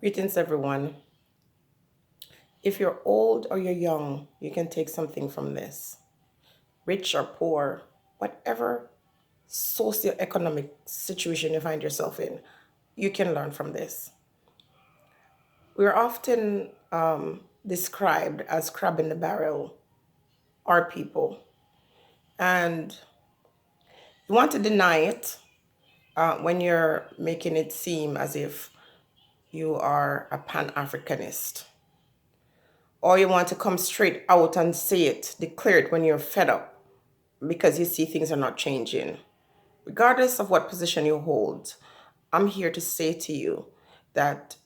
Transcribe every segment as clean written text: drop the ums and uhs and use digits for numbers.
Greetings, everyone. If you're old or you're young, you can take something from this. Rich or poor, whatever socioeconomic situation you find yourself in, you can learn from this. We're often described as crab in the barrel, our people, and you want to deny it when you're making it seem as if you are a Pan Africanist, or you want to come straight out and say it, declare it when you're fed up because you see things are not changing. Regardless of what position you hold, I'm here to say to you that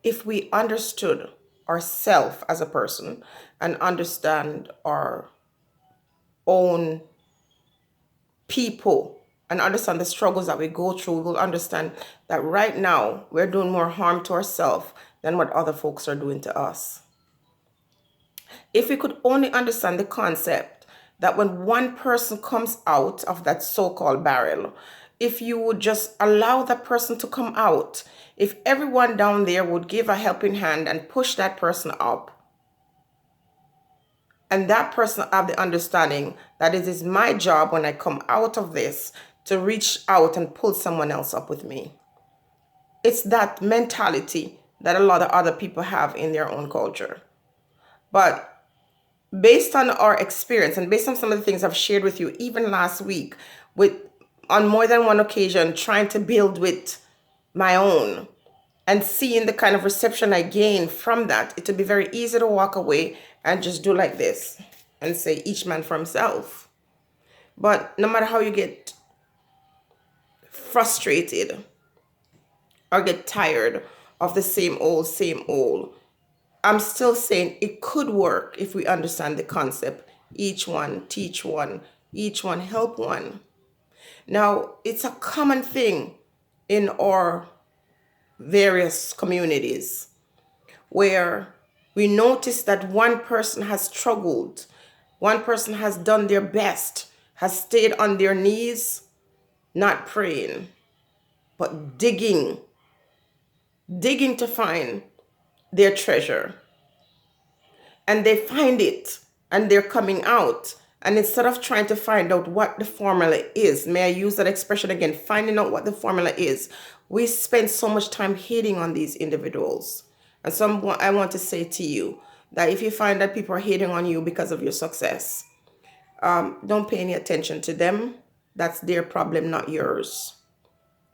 if we understood ourselves as a person and understand our own people and understand the struggles that we go through, we will understand that right now we're doing more harm to ourselves than what other folks are doing to us. If we could only understand the concept that when one person comes out of that so-called barrel, if you would just allow that person to come out, if everyone down there would give a helping hand and push that person up, and that person have the understanding that it is my job when I come out of this to reach out and pull someone else up with me. It's that mentality that a lot of other people have in their own culture. But based on our experience and based on some of the things I've shared with you, even last week, with on more than one occasion, trying to build with my own and seeing the kind of reception I gain from that, it would be very easy to walk away and just do like this and say each man for himself. But no matter how you get frustrated or get tired of the same old, I'm still saying it could work if we understand the concept. Each one teach one, each one help one. Now, it's a common thing in our various communities where we notice that one person has struggled, one person has done their best, has stayed on their knees, not praying, but digging to find their treasure, and they find it and they're coming out. And instead of trying to find out what the formula is, may I use that expression again, finding out what the formula is, we spend so much time hating on these individuals. And so I want to say to you that if you find that people are hating on you because of your success, don't pay any attention to them. That's their problem, not yours.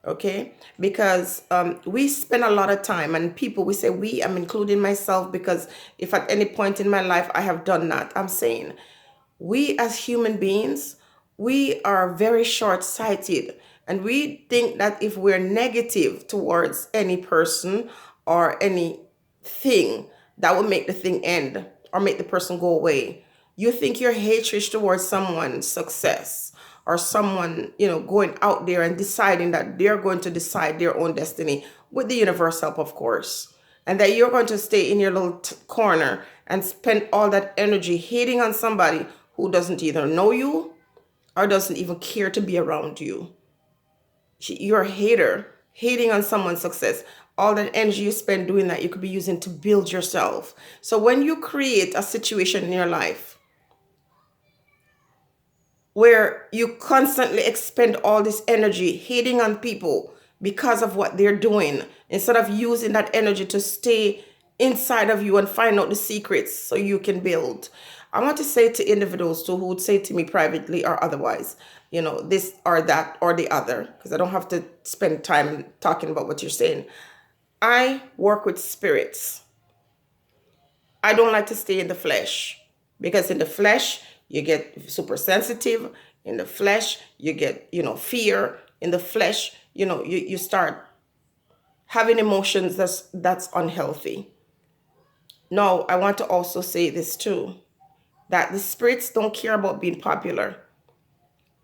Okay, because we spend a lot of time, and people, we say we, I'm including myself, because if at any point in my life I have done that, I'm saying we as human beings, we are very short-sighted, and we think that if we're negative towards any person or anything, that will make the thing end or make the person go away. You think your hatred towards someone's success or someone, going out there and deciding that they're going to decide their own destiny with the universe help, of course, and that you're going to stay in your little corner and spend all that energy hating on somebody who doesn't either know you or doesn't even care to be around you. You're a hater, hating on someone's success. All that energy you spend doing that, you could be using to build yourself. So when you create a situation in your life where you constantly expend all this energy hating on people because of what they're doing, instead of using that energy to stay inside of you and find out the secrets so you can build. I want to say to individuals too who would say to me privately or otherwise, this or that or the other, because I don't have to spend time talking about what you're saying. I work with spirits. I don't like to stay in the flesh, because in the flesh you get super sensitive. In the flesh you get, fear. In the flesh, you start having emotions that's unhealthy. Now, I want to also say this too, that the spirits don't care about being popular.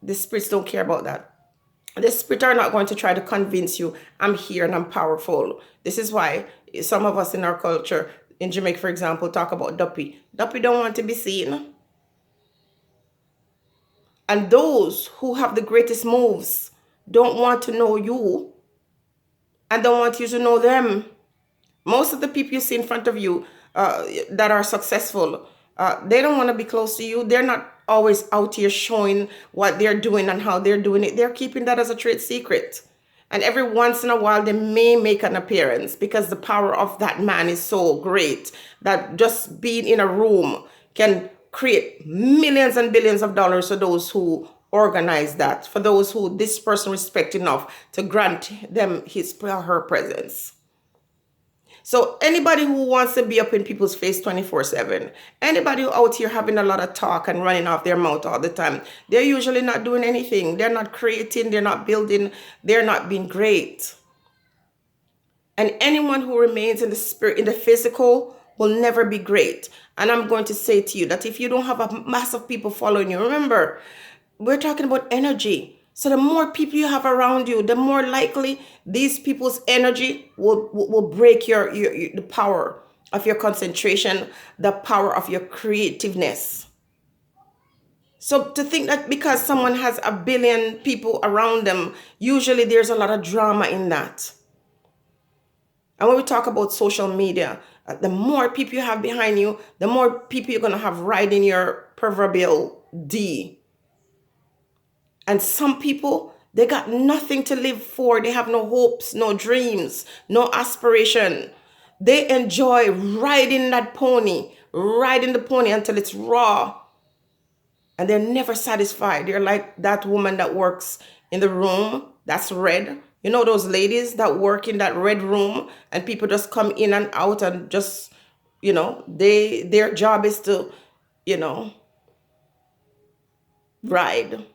The spirits don't care about that. The spirits are not going to try to convince you I'm here and I'm powerful. This is why some of us in our culture, in Jamaica, for example, talk about Dopey. Dopey don't want to be seen. And those who have the greatest moves don't want to know you and don't want you to know them. Most of the people you see in front of you that are successful, they don't want to be close to you. They're not always out here showing what they're doing and how they're doing it. They're keeping that as a trade secret. And every once in a while, they may make an appearance because the power of that man is so great that just being in a room can create millions and billions of dollars for those who organize that, for those who this person respect enough to grant them his or her presence. So anybody who wants to be up in people's face 24/7, anybody who out here having a lot of talk and running off their mouth all the time, they're usually not doing anything. They're not creating, they're not building, they're not being great. And anyone who remains in the spirit, in the physical, will never be great. And I'm going to say to you that if you don't have a mass of people following you, remember, we're talking about energy. So the more people you have around you, the more likely these people's energy will break your the power of your concentration, the power of your creativeness. So to think that because someone has a billion people around them, usually there's a lot of drama in that. And when we talk about social media, the more people you have behind you, the more people you're going to have riding your proverbial D. And some people, they got nothing to live for. They have no hopes, no dreams, no aspiration. They enjoy riding the pony until it's raw. And they're never satisfied. They're like that woman that works in the room that's red. You know those ladies that work in that red room and people just come in and out and just, their job is to, you know, ride.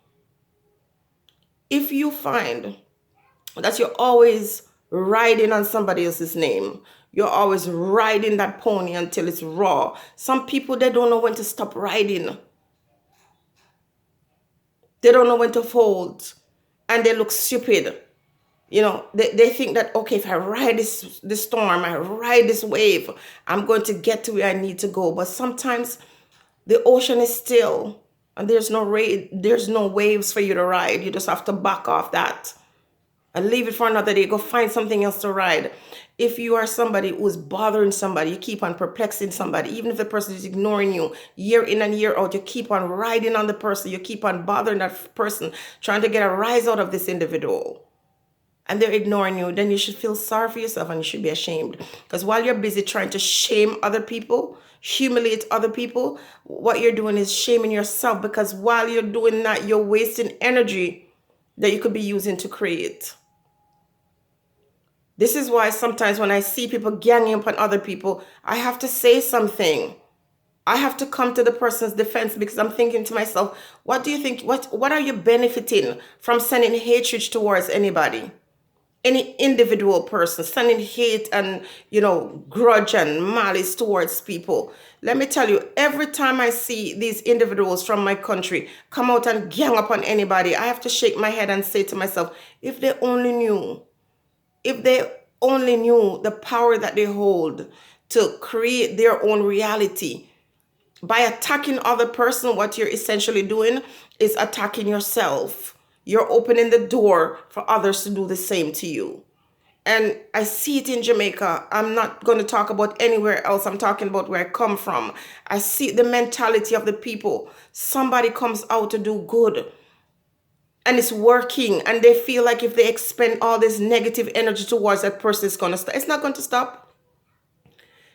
If you find that you're always riding on somebody else's name, you're always riding that pony until it's raw. Some people, they don't know when to stop riding. They don't know when to fold. And they look stupid. They think that, okay, if I ride this storm, I ride this wave, I'm going to get to where I need to go. But sometimes the ocean is still and there's no waves for you to ride. You just have to back off that and leave it for another day. Go find something else to ride. If you are somebody who's bothering somebody, you keep on perplexing somebody, even if the person is ignoring you year in and year out, you keep on riding on the person, you keep on bothering that person, trying to get a rise out of this individual, and they're ignoring you, then you should feel sorry for yourself and you should be ashamed. Because while you're busy trying to shame other people, humiliate other people, what you're doing is shaming yourself, because while you're doing that, you're wasting energy that you could be using to create. This is why sometimes when I see people ganging up on other people, I have to say something. I have to come to the person's defense, because I'm thinking to myself, what do you think? What are you benefiting from sending hatred towards anybody? Any individual person, sending hate and, grudge and malice towards people. Let me tell you, every time I see these individuals from my country come out and gang up on anybody, I have to shake my head and say to myself, if they only knew the power that they hold to create their own reality. By attacking other person, what you're essentially doing is attacking yourself. You're opening the door for others to do the same to you. And I see it in Jamaica. I'm not going to talk about anywhere else. I'm talking about where I come from. I see the mentality of the people. Somebody comes out to do good and it's working, and they feel like if they expend all this negative energy towards that person, it's going to stop. It's not going to stop.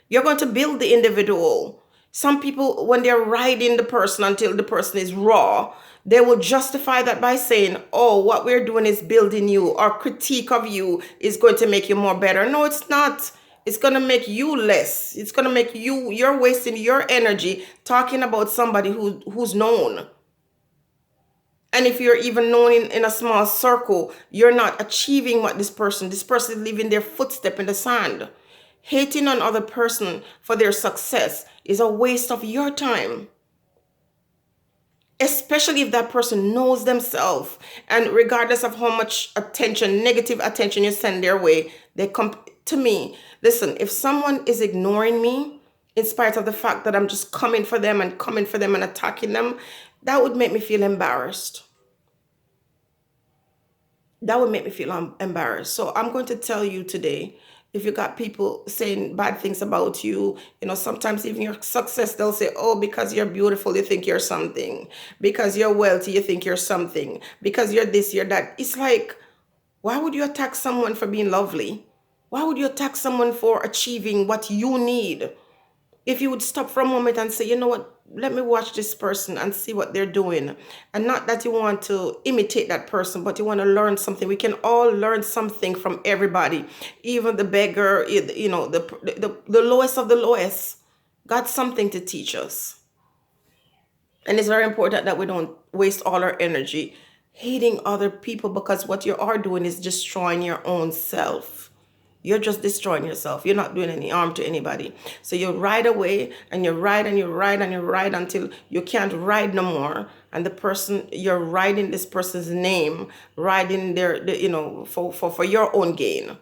You're going to build the individual. Some people, when they're riding the person until the person is raw, they will justify that by saying, oh, what we're doing is building you. Our critique of you is going to make you more better. No, it's not. It's going to make you less. It's going to make you're wasting your energy talking about somebody who's known. And if you're even known in a small circle, you're not achieving what this person is leaving their footstep in the sand. Hating on other person for their success is a waste of your time. Especially if that person knows themselves, and regardless of how much attention, negative attention you send their way, they come to me. Listen, if someone is ignoring me, in spite of the fact that I'm just coming for them and attacking them, that would make me feel embarrassed. That would make me feel embarrassed. So I'm going to tell you today, if you got people saying bad things about you, sometimes even your success, they'll say, oh, because you're beautiful, you think you're something. Because you're wealthy, you think you're something. Because you're this, you're that. It's like, why would you attack someone for being lovely? Why would you attack someone for achieving what you need? If you would stop for a moment and say, you know what, let me watch this person and see what they're doing. And not that you want to imitate that person, but you want to learn something. We can all learn something from everybody, even the beggar, the lowest of the lowest got something to teach us. And it's very important that we don't waste all our energy hating other people, because what you are doing is destroying your own self. You're just destroying yourself. You're not doing any harm to anybody. So you ride away and you ride and you ride and you ride until you can't ride no more. And the person, you're riding this person's name, riding for your own gain.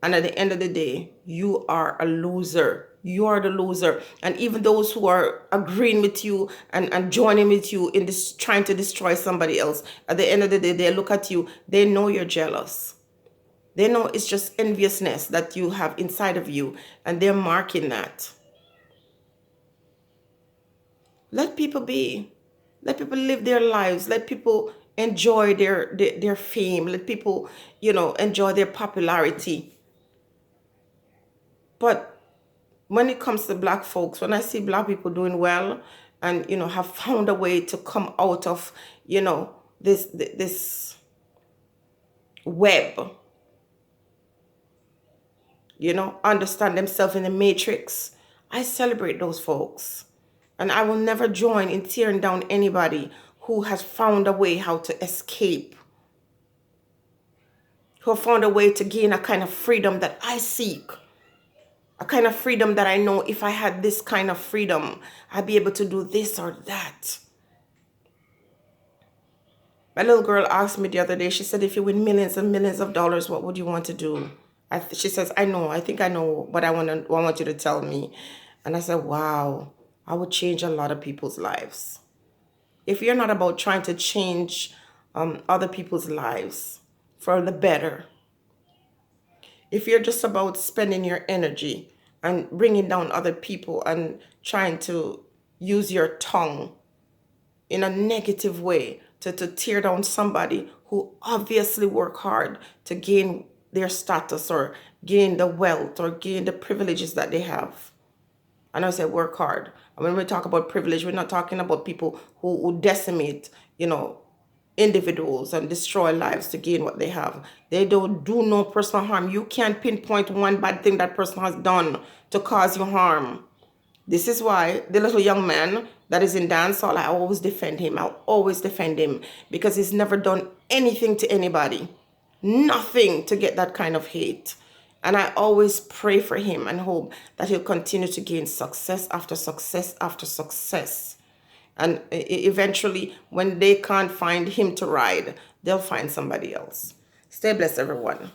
And at the end of the day, you are a loser. You are the loser. And even those who are agreeing with you and joining with you in this trying to destroy somebody else, at the end of the day, they look at you, they know you're jealous. They know it's just enviousness that you have inside of you, and they're marking that. Let people be. Let people live their lives. Let people enjoy their fame. Let people, enjoy their popularity. But when it comes to black folks, when I see black people doing well and, have found a way to come out of, this web, understand themselves in the matrix, I celebrate those folks. And I will never join in tearing down anybody who has found a way how to escape, who have found a way to gain a kind of freedom that I seek. A kind of freedom that I know if I had this kind of freedom, I'd be able to do this or that. My little girl asked me the other day, she said, if you win millions and millions of dollars, what would you want to do? She says, I think I know, but I want you to tell me. And I said, wow, I would change a lot of people's lives. If you're not about trying to change other people's lives for the better, if you're just about spending your energy and bringing down other people and trying to use your tongue in a negative way to tear down somebody who obviously work hard to gain their status or gain the wealth or gain the privileges that they have. And I say work hard. And when we talk about privilege, we're not talking about people who decimate, individuals and destroy lives to gain what they have. They don't do no personal harm. You can't pinpoint one bad thing that person has done to cause you harm. This is why the little young man that is in dancehall, I always defend him. I'll always defend him because he's never done anything to anybody. Nothing to get that kind of hate. And I always pray for him and hope that he'll continue to gain success after success after success. And eventually, when they can't find him to ride, they'll find somebody else. Stay blessed, everyone.